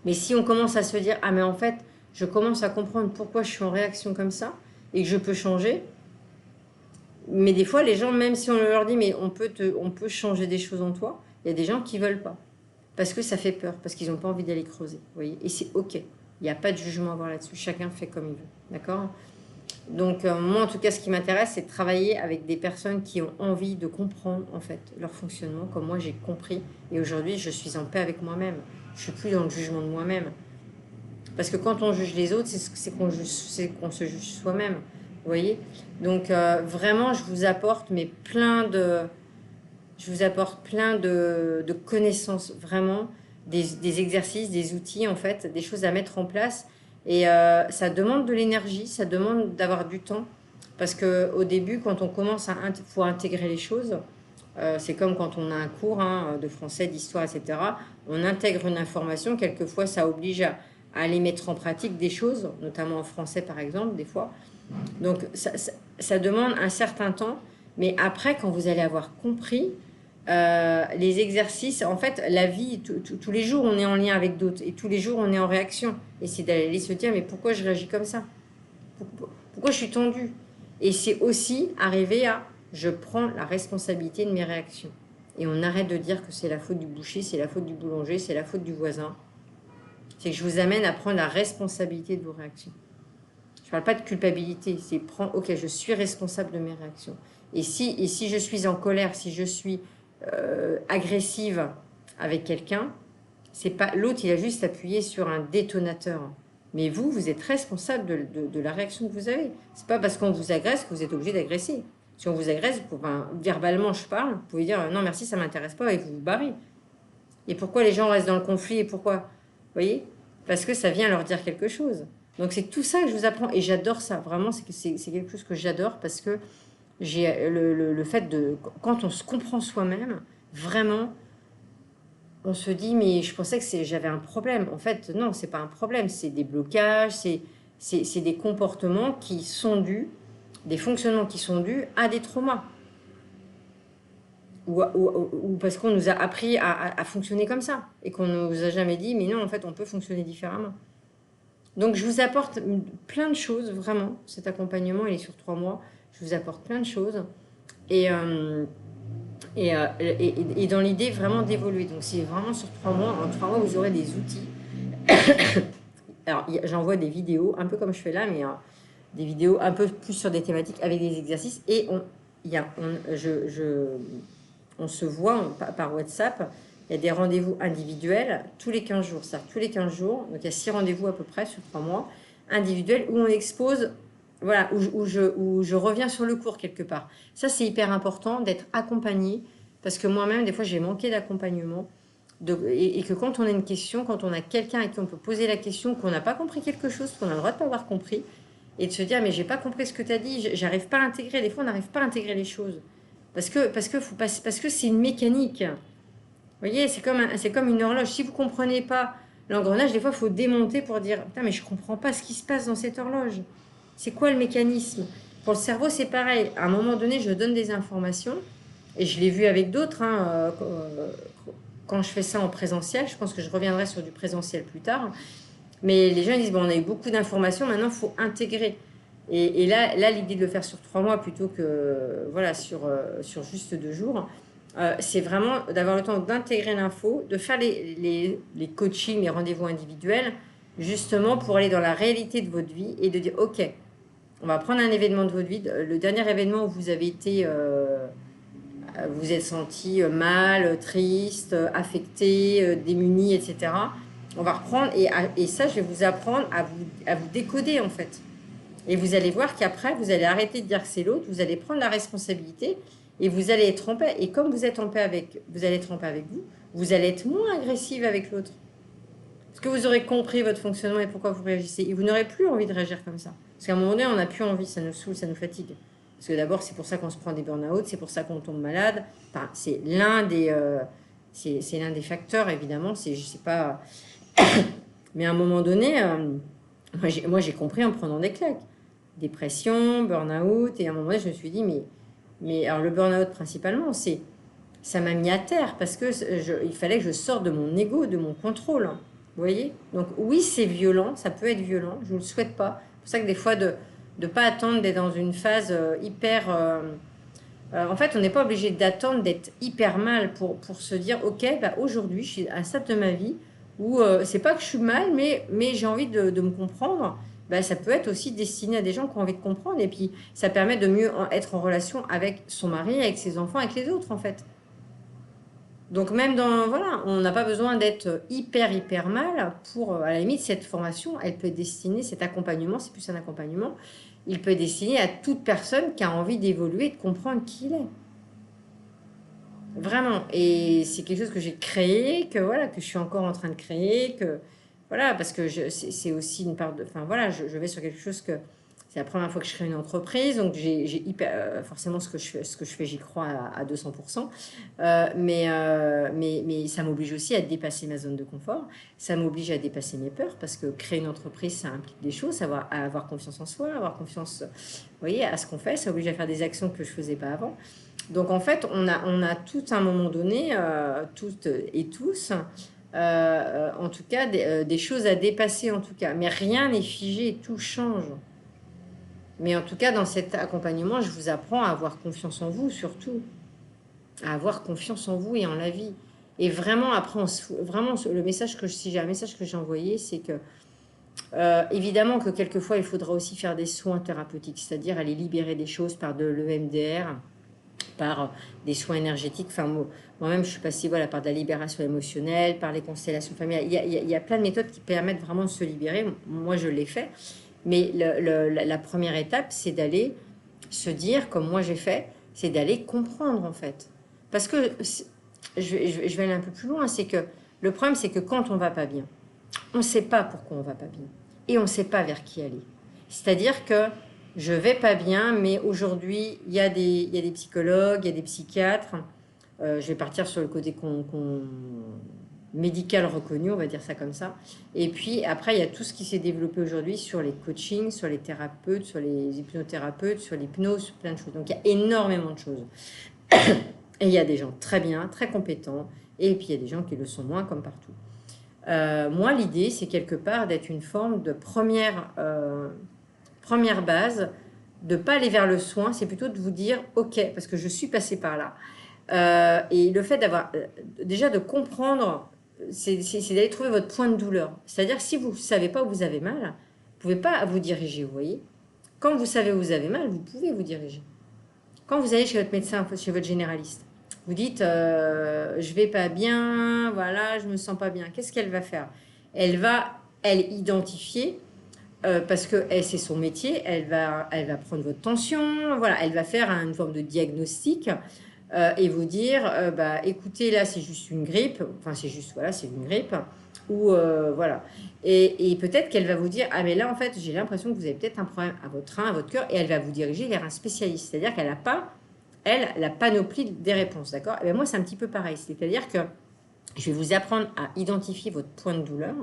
Mais si on commence à se dire, ah, mais en fait, je commence à comprendre pourquoi je suis en réaction comme ça et que je peux changer. Mais des fois, les gens, même si on leur dit, mais on peut changer des choses en toi, il y a des gens qui ne veulent pas. Parce que ça fait peur, parce qu'ils n'ont pas envie d'aller creuser. Vous voyez. Et c'est OK. Il n'y a pas de jugement à avoir là-dessus. Chacun fait comme il veut. D'accord. Donc, moi, en tout cas, ce qui m'intéresse, c'est de travailler avec des personnes qui ont envie de comprendre, en fait, leur fonctionnement, comme moi, j'ai compris. Et aujourd'hui, je suis en paix avec moi-même. Je suis plus dans le jugement de moi-même. Parce que quand on juge les autres, c'est qu'on se juge soi-même. Vous voyez. Donc, vraiment, je vous apporte plein de connaissances, vraiment, des exercices, des outils, en fait, des choses à mettre en place. Et ça demande de l'énergie, ça demande d'avoir du temps. Parce qu'au début, quand on commence faut intégrer les choses, c'est comme quand on a un cours de français, d'histoire, etc. On intègre une information, quelquefois ça oblige à aller mettre en pratique des choses, notamment en français par exemple, des fois. Donc ça demande un certain temps, mais après, quand vous allez avoir compris, Les exercices, en fait, la vie, tous les jours, on est en lien avec d'autres. Et tous les jours, on est en réaction. Et c'est d'aller se dire, mais pourquoi je réagis comme ça? Pourquoi je suis tendue? Et c'est aussi arriver à, je prends la responsabilité de mes réactions. Et on arrête de dire que c'est la faute du boucher, c'est la faute du boulanger, c'est la faute du voisin. C'est que je vous amène à prendre la responsabilité de vos réactions. Je ne parle pas de culpabilité, c'est prendre, ok, je suis responsable de mes réactions. Et si je suis en colère, si je suis agressive avec quelqu'un, c'est pas l'autre, il a juste appuyé sur un détonateur. Mais vous, vous êtes responsable de la réaction que vous avez. C'est pas parce qu'on vous agresse que vous êtes obligé d'agresser. Si on vous agresse, verbalement je parle, vous pouvez dire non merci, ça m'intéresse pas et vous vous barrez. Et pourquoi les gens restent dans le conflit et pourquoi? Vous voyez? Parce que ça vient leur dire quelque chose. Donc c'est tout ça que je vous apprends et j'adore ça. Vraiment, c'est quelque chose que j'adore parce que j'ai le fait de... Quand on se comprend soi-même, vraiment, on se dit mais je pensais que j'avais un problème. En fait, non, c'est pas un problème. C'est des blocages, c'est des comportements qui sont dus, des fonctionnements qui sont dus à des traumas. Ou parce qu'on nous a appris à fonctionner comme ça et qu'on ne nous a jamais dit mais non, en fait, on peut fonctionner différemment. Donc, je vous apporte plein de choses, vraiment. Cet accompagnement, il est sur 3 mois. Je vous apporte plein de choses. Et dans l'idée vraiment d'évoluer. Donc, c'est vraiment sur 3 mois. En 3 mois, vous aurez des outils. Alors, j'envoie des vidéos, un peu comme je fais là, mais des vidéos un peu plus sur des thématiques avec des exercices. Et on se voit par WhatsApp. Il y a des rendez-vous individuels tous les 15 jours. Ça, tous les 15 jours. Donc, il y a 6 rendez-vous à peu près sur 3 mois individuels où on expose, voilà, où je reviens sur le cours quelque part. Ça, c'est hyper important d'être accompagné parce que moi-même, des fois, j'ai manqué d'accompagnement. Et que quand on a une question, quand on a quelqu'un à qui on peut poser la question, qu'on n'a pas compris quelque chose, qu'on a le droit de pas avoir compris, et de se dire, mais j'ai pas compris ce que tu as dit, j'arrive pas à intégrer. Des fois, on n'arrive pas à intégrer les choses. Parce que c'est une mécanique. Vous voyez, c'est comme une horloge. Si vous ne comprenez pas l'engrenage, des fois, il faut démonter pour dire putain, mais je ne comprends pas ce qui se passe dans cette horloge. C'est quoi le mécanisme? Pour le cerveau, c'est pareil. À un moment donné, je donne des informations, et je l'ai vu avec d'autres. Quand je fais ça en présentiel, je pense que je reviendrai sur du présentiel plus tard. Mais les gens disent bon, on a eu beaucoup d'informations, maintenant, il faut intégrer. Et là l'idée de le faire sur 3 mois plutôt que voilà, sur juste 2 jours. C'est vraiment d'avoir le temps d'intégrer l'info, de faire les coachings, les rendez-vous individuels, justement pour aller dans la réalité de votre vie et de dire, ok, on va prendre un événement de votre vie, le dernier événement où vous avez été, vous êtes senti mal, triste, affecté, démuni, etc. On va reprendre et ça, je vais vous apprendre à vous décoder en fait. Et vous allez voir qu'après, vous allez arrêter de dire que c'est l'autre, vous allez prendre la responsabilité et vous allez être en paix. Et comme vous êtes en paix vous allez être en paix avec vous, vous allez être moins agressive avec l'autre. Parce que vous aurez compris votre fonctionnement et pourquoi vous réagissez. Et vous n'aurez plus envie de réagir comme ça. Parce qu'à un moment donné, on n'a plus envie, ça nous saoule, ça nous fatigue. Parce que d'abord, c'est pour ça qu'on se prend des burn-out, c'est pour ça qu'on tombe malade. Enfin, c'est l'un des facteurs, évidemment. Je sais pas. Mais à un moment donné, moi, j'ai compris en prenant des claques. Dépression, burn-out. Et à un moment donné, je me suis dit, mais alors le burn-out principalement, ça m'a mis à terre parce que il fallait que je sorte de mon ego, de mon contrôle. Vous voyez? Donc oui, c'est violent, ça peut être violent, je ne le souhaite pas. C'est pour ça que des fois, de ne pas attendre d'être dans une phase hyper... en fait, on n'est pas obligé d'attendre d'être hyper mal pour se dire, ok, bah, aujourd'hui, je suis à un stade de ma vie où c'est pas que je suis mal, mais j'ai envie de me comprendre. Bah, ça peut être aussi destiné à des gens qui ont envie de comprendre. Et puis, ça permet de mieux être en relation avec son mari, avec ses enfants, avec les autres, en fait. Donc, même voilà, on n'a pas besoin d'être hyper mal pour, à la limite, cette formation, elle peut être destinée, cet accompagnement, c'est plus un accompagnement, il peut être destiné à toute personne qui a envie d'évoluer, de comprendre qui il est. Vraiment. Et c'est quelque chose que j'ai créé, que je suis encore en train de créer, voilà, parce que c'est aussi une part de... Enfin, voilà, je vais sur quelque chose que... C'est la première fois que je crée une entreprise, donc j'ai forcément ce que je fais, j'y crois à 200%. Mais ça m'oblige aussi à dépasser ma zone de confort. Ça m'oblige à dépasser mes peurs, parce que créer une entreprise, ça implique des choses, à avoir confiance en soi, avoir confiance, vous voyez, à ce qu'on fait. Ça oblige à faire des actions que je ne faisais pas avant. Donc, en fait, on a tout à un moment donné, toutes et tous, en tout cas, des choses à dépasser, en tout cas. Mais rien n'est figé, tout change. Mais en tout cas, dans cet accompagnement, je vous apprends à avoir confiance en vous, surtout. À avoir confiance en vous et en la vie. Et vraiment, après, vraiment, le message si j'ai un message que j'ai envoyé, c'est que, évidemment que quelquefois, il faudra aussi faire des soins thérapeutiques, c'est-à-dire aller libérer des choses par de l'EMDR, par des soins énergétiques. Enfin, moi-même, je suis passée voilà, par de la libération émotionnelle, par les constellations familiales. Il y a plein de méthodes qui permettent vraiment de se libérer. Moi, je l'ai fait. Mais la première étape, c'est d'aller se dire, comme moi j'ai fait, c'est d'aller comprendre en fait. Parce que je vais aller un peu plus loin, c'est que le problème, c'est que quand on va pas bien, on ne sait pas pourquoi on va pas bien. Et on ne sait pas vers qui aller. C'est-à-dire que je vais pas bien, mais aujourd'hui, il y a des psychologues, il y a des psychiatres. Je vais partir sur le côté médical reconnu, on va dire ça comme ça. Et puis après, il y a tout ce qui s'est développé aujourd'hui sur les coachings, sur les thérapeutes, sur les hypnothérapeutes, sur l'hypnose, plein de choses. Donc il y a énormément de choses. Et il y a des gens très bien, très compétents, et puis il y a des gens qui le sont moins, comme partout. Moi, l'idée, c'est quelque part d'être une forme de première base, de ne pas aller vers le soin, c'est plutôt de vous dire, ok, parce que je suis passée par là. Et le fait d'avoir, déjà de comprendre, c'est d'aller trouver votre point de douleur. C'est-à-dire que si vous ne savez pas où vous avez mal, vous ne pouvez pas vous diriger, vous voyez. Quand vous savez où vous avez mal, vous pouvez vous diriger. Quand vous allez chez votre médecin, chez votre généraliste, vous dites je vais pas bien, voilà, je me sens pas bien. Qu'est-ce qu'elle va faire? Elle va, identifier, parce que c'est son métier, elle va prendre votre tension, voilà, elle va faire une forme de diagnostic et vous dire bah, écoutez, là, c'est juste une grippe, enfin, c'est juste, voilà, c'est une grippe, ou voilà. Et peut-être qu'elle va vous dire ah, mais là, en fait, j'ai l'impression que vous avez peut-être un problème à votre rein, à votre cœur, et elle va vous diriger vers un spécialiste. C'est-à-dire qu'elle n'a pas la panoplie des réponses, d'accord? Et bien moi, c'est un petit peu pareil. C'est-à-dire que je vais vous apprendre à identifier votre point de douleur.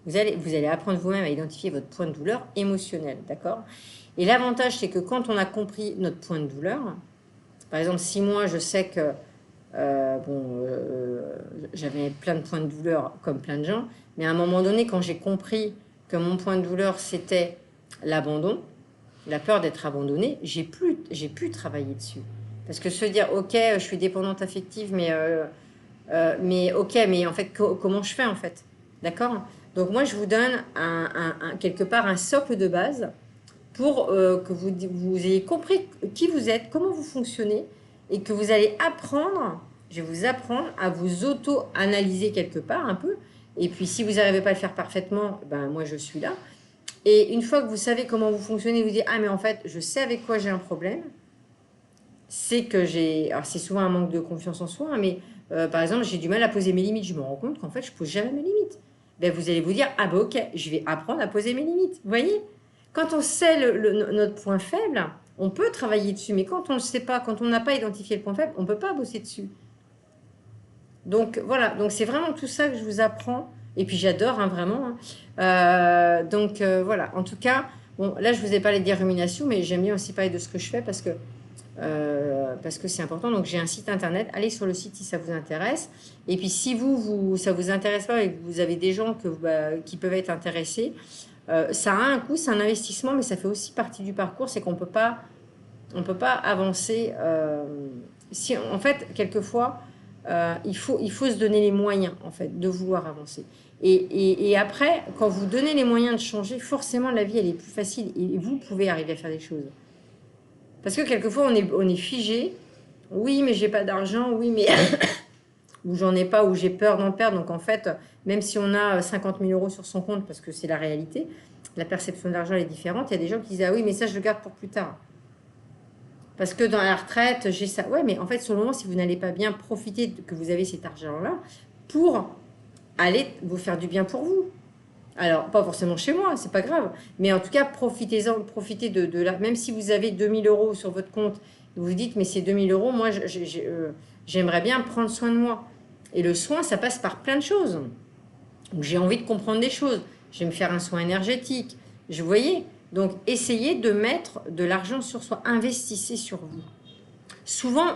Vous allez apprendre vous-même à identifier votre point de douleur émotionnel, d'accord? Et l'avantage, c'est que quand on a compris notre point de douleur, par exemple, si moi, je sais que j'avais plein de points de douleur, comme plein de gens, mais à un moment donné, quand j'ai compris que mon point de douleur, c'était l'abandon, la peur d'être abandonnée, j'ai pu travailler dessus. Parce que se dire, ok, je suis dépendante affective, mais ok, mais en fait, comment je fais en fait? D'accord? Donc moi, je vous donne quelque part un socle de base pour que vous ayez compris qui vous êtes, comment vous fonctionnez, et que vous allez apprendre, je vais vous apprendre à vous auto-analyser quelque part un peu. Et puis si vous n'arrivez pas à le faire parfaitement, ben moi je suis là. Et une fois que vous savez comment vous fonctionnez, vous dites ah mais en fait je sais avec quoi j'ai un problème. C'est que alors c'est souvent un manque de confiance en soi, hein, mais par exemple j'ai du mal à poser mes limites. Je me rends compte qu'en fait je pose jamais mes limites. Ben, vous allez vous dire ah ben ok, je vais apprendre à poser mes limites. Vous voyez, quand on sait notre point faible, on peut travailler dessus, mais quand on ne le sait pas, quand on n'a pas identifié le point faible, on ne peut pas bosser dessus. Donc voilà, donc c'est vraiment tout ça que je vous apprends. Et puis j'adore, hein, vraiment. Hein. Donc voilà, en tout cas, bon, là je vous ai parlé des ruminations, mais j'aime bien aussi parler de ce que je fais parce que c'est important. Donc j'ai un site internet, allez sur le site si ça vous intéresse. Et puis si ça vous intéresse pas et que vous avez des gens qui peuvent être intéressés, ça a un coût, c'est un investissement, mais ça fait aussi partie du parcours. C'est qu'on peut pas avancer. Si en fait quelquefois il faut se donner les moyens en fait de vouloir avancer. Et après, quand vous donnez les moyens de changer, forcément la vie elle est plus facile et vous pouvez arriver à faire des choses. Parce que quelquefois on est figé. Oui, mais j'ai pas d'argent. Oui, mais ou j'en ai pas, ou j'ai peur d'en perdre. Donc en fait, même si on a 50 000 euros sur son compte, parce que c'est la réalité, la perception de l'argent est différente. Il y a des gens qui disent ah oui, mais ça je le garde pour plus tard. Parce que dans la retraite, j'ai ça. Ouais, mais en fait, sur le moment, si vous n'allez pas bien profiter que vous avez cet argent-là pour aller vous faire du bien pour vous. Alors, pas forcément chez moi, c'est pas grave. Mais en tout cas, profitez-en, profitez de la... Même si vous avez 2000 euros sur votre compte, vous vous dites, mais ces 2000 euros, moi, j'aimerais bien prendre soin de moi. Et le soin, ça passe par plein de choses. Donc, j'ai envie de comprendre des choses. Je vais me faire un soin énergétique. Vous voyez? Donc, essayez de mettre de l'argent sur soi. Investissez sur vous. Souvent,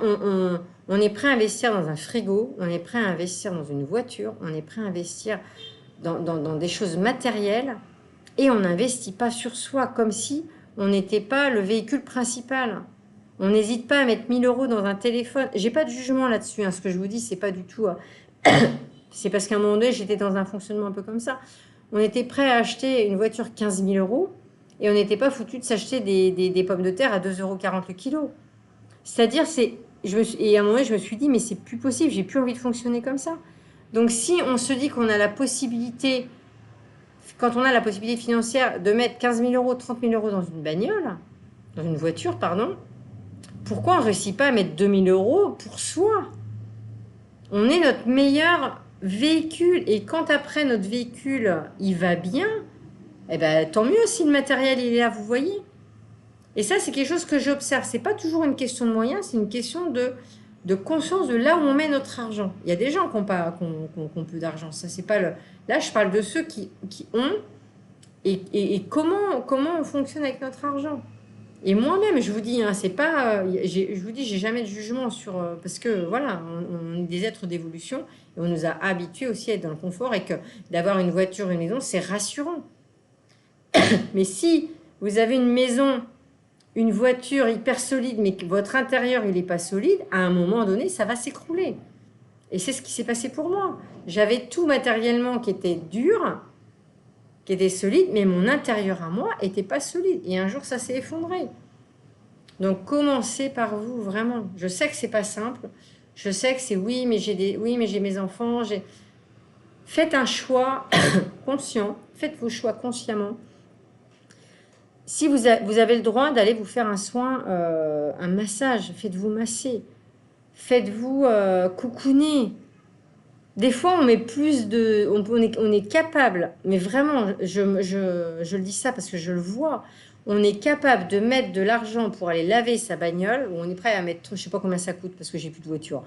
on est prêt à investir dans un frigo, on est prêt à investir dans une voiture, on est prêt à investir dans des choses matérielles et on n'investit pas sur soi, comme si on n'était pas le véhicule principal. On n'hésite pas à mettre 1000 euros dans un téléphone. J'ai pas de jugement là-dessus, hein. Ce que je vous dis, c'est pas du tout... c'est parce qu'à un moment donné, j'étais dans un fonctionnement un peu comme ça. On était prêt à acheter une voiture 15 000 euros et on n'était pas foutu de s'acheter des pommes de terre à 2,40 € le kilo. C'est-à-dire, et à un moment donné, je me suis dit, mais c'est plus possible, j'ai plus envie de fonctionner comme ça. Donc si on se dit qu'on a la possibilité, quand on a la possibilité financière de mettre 15 000 euros, 30 000 euros dans une bagnole, dans une voiture, pardon, pourquoi on ne réussit pas à mettre 2 000 euros pour soi? On est notre meilleur véhicule. Et quand après notre véhicule, il va bien, eh ben, tant mieux si le matériel il est là, vous voyez. Et ça, c'est quelque chose que j'observe. C'est pas toujours une question de moyens, c'est une question de conscience de là où on met notre argent. Il y a des gens qui ont peu d'argent. Ça, c'est pas le... Là, je parle de ceux qui ont et comment on fonctionne avec notre argent. Et moi-même, je vous dis, hein, c'est pas, je vous dis, j'ai jamais de jugement sur, parce que voilà, on est des êtres d'évolution et on nous a habitués aussi à être dans le confort et que d'avoir une voiture, une maison, c'est rassurant. Mais si vous avez une maison, une voiture hyper solide, mais que votre intérieur il n'est pas solide, à un moment donné, ça va s'écrouler. Et c'est ce qui s'est passé pour moi. J'avais tout matériellement qui était dur, qui était solide, mais mon intérieur à moi n'était pas solide. Et un jour, ça s'est effondré. Donc, commencez par vous, vraiment. Je sais que c'est pas simple. Je sais que c'est oui, mais j'ai mes enfants. Faites un choix conscient. Faites vos choix consciemment. Si vous avez le droit d'aller vous faire un soin, un massage, faites-vous masser. Faites-vous coucouner. Des fois, on met plus de... On est capable, mais vraiment, je le dis ça parce que je le vois, on est capable de mettre de l'argent pour aller laver sa bagnole, ou on est prêt à mettre, je ne sais pas combien ça coûte parce que j'ai plus de voiture,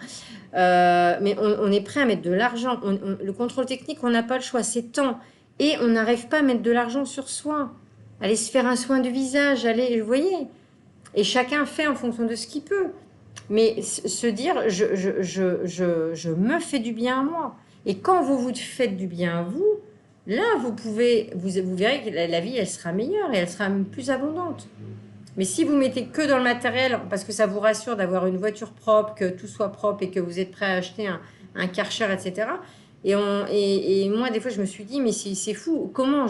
mais on est prêt à mettre de l'argent. Le contrôle technique, on n'a pas le choix, c'est temps. Et on n'arrive pas à mettre de l'argent sur soi. Aller se faire un soin du visage, vous voyez. Et chacun fait en fonction de ce qu'il peut. Mais se dire, je me fais du bien à moi. Et quand vous vous faites du bien à vous, là, vous verrez que la vie, elle sera meilleure et elle sera plus abondante. Mais si vous mettez que dans le matériel, parce que ça vous rassure d'avoir une voiture propre, que tout soit propre et que vous êtes prêt à acheter un Karcher, etc. Et moi, des fois, je me suis dit, mais c'est fou, comment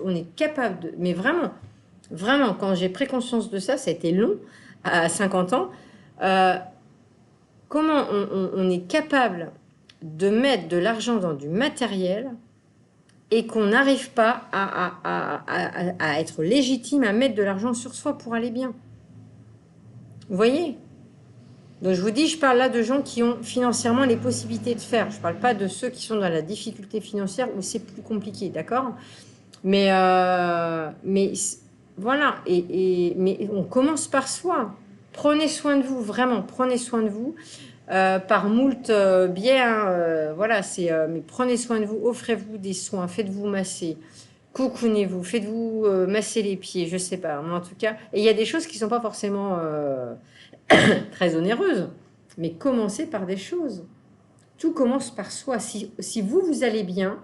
on est capable de... Mais vraiment, vraiment, quand j'ai pris conscience de ça, ça a été long, à 50 ans, comment on est capable de mettre de l'argent dans du matériel et qu'on n'arrive pas à être légitime à mettre de l'argent sur soi pour aller bien. Vous voyez? Donc je vous dis, je parle là de gens qui ont financièrement les possibilités de faire. Je ne parle pas de ceux qui sont dans la difficulté financière où c'est plus compliqué, d'accord? Mais voilà, mais on commence par soi. Prenez soin de vous, vraiment, prenez soin de vous. Par moult biais, voilà, mais prenez soin de vous, offrez-vous des soins, faites-vous masser, coucounez-vous, faites-vous masser les pieds, je sais pas, moi en tout cas. Et il y a des choses qui sont pas forcément très onéreuses, mais commencez par des choses. Tout commence par soi. Si vous allez bien,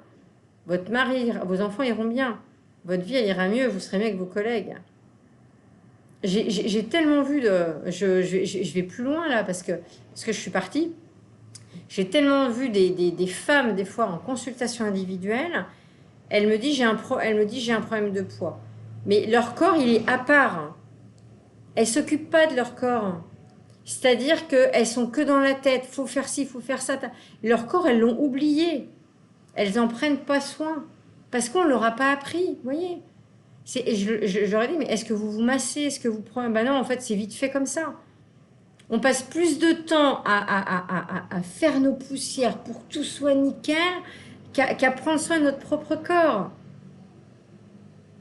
votre mari, vos enfants iront bien, votre vie elle ira mieux, vous serez mieux avec vos collègues. J'ai tellement vu je vais plus loin là parce que je suis partie. J'ai tellement vu des femmes des fois en consultation individuelle. Elle me dit j'ai un problème de poids. Mais leur corps il est à part. Elles s'occupent pas de leur corps. C'est-à-dire qu'elles sont que dans la tête. Faut faire ci, faut faire ça. Leur corps elles l'ont oublié. Elles en prennent pas soin parce qu'on leur a pas appris. Vous voyez. J'aurais dit, mais est-ce que vous vous massez? Est-ce que vous prenez... Ben non, en fait, c'est vite fait comme ça. On passe plus de temps à faire nos poussières pour que tout soit nickel qu'à prendre soin de notre propre corps.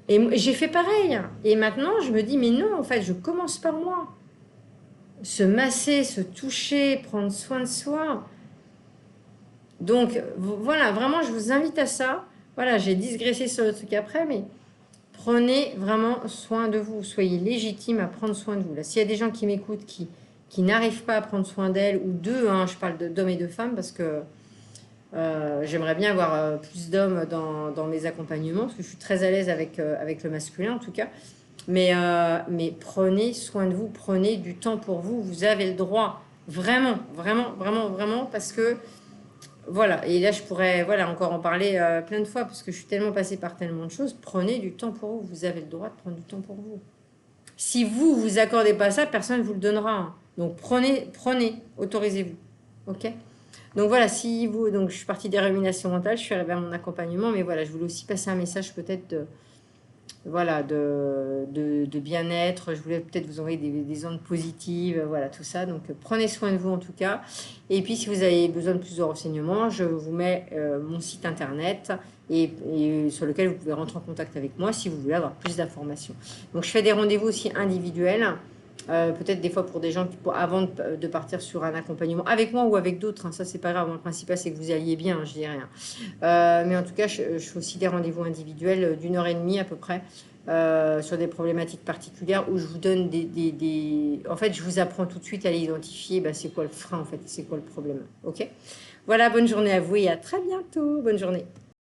Et j'ai fait pareil. Et maintenant, je me dis, mais non, en fait, je commence par moi. Se masser, se toucher, prendre soin de soi. Donc, voilà, vraiment, je vous invite à ça. Voilà, j'ai digressé sur le truc après, mais... Prenez vraiment soin de vous. Soyez légitime à prendre soin de vous. Là, s'il y a des gens qui m'écoutent, qui qui n'arrivent pas à prendre soin d'elles, ou d'eux, hein, je parle d'hommes et de femmes, parce que j'aimerais bien avoir plus d'hommes dans mes accompagnements, parce que je suis très à l'aise avec le masculin en tout cas. Mais prenez soin de vous, prenez du temps pour vous, vous avez le droit, vraiment, vraiment, vraiment, vraiment, parce que voilà, et là je pourrais voilà, encore en parler plein de fois, parce que je suis tellement passée par tellement de choses. Prenez du temps pour vous, vous avez le droit de prendre du temps pour vous. Si vous vous accordez pas ça, personne ne vous le donnera, hein. Donc prenez, autorisez-vous. Ok? Donc voilà, si vous, donc je suis partie des ruminations mentales, je suis arrivée à mon accompagnement, mais voilà, je voulais aussi passer un message peut-être voilà, de bien-être. Je voulais peut-être vous envoyer des ondes positives, voilà, tout ça. Donc, prenez soin de vous en tout cas. Et puis, si vous avez besoin de plus de renseignements, je vous mets mon site internet et sur lequel vous pouvez rentrer en contact avec moi si vous voulez avoir plus d'informations. Donc, je fais des rendez-vous aussi individuels. Peut-être des fois pour des gens qui, avant de partir sur un accompagnement avec moi ou avec d'autres, hein, ça c'est pas grave. Le principal c'est que vous alliez bien, hein, je dis rien. Mais en tout cas, je fais aussi des rendez-vous individuels d'1 heure et demie à peu près sur des problématiques particulières où je vous donne En fait, je vous apprends tout de suite à l'identifier. Bah, c'est quoi le frein en fait, c'est quoi le problème. Ok. Voilà, bonne journée à vous et à très bientôt. Bonne journée.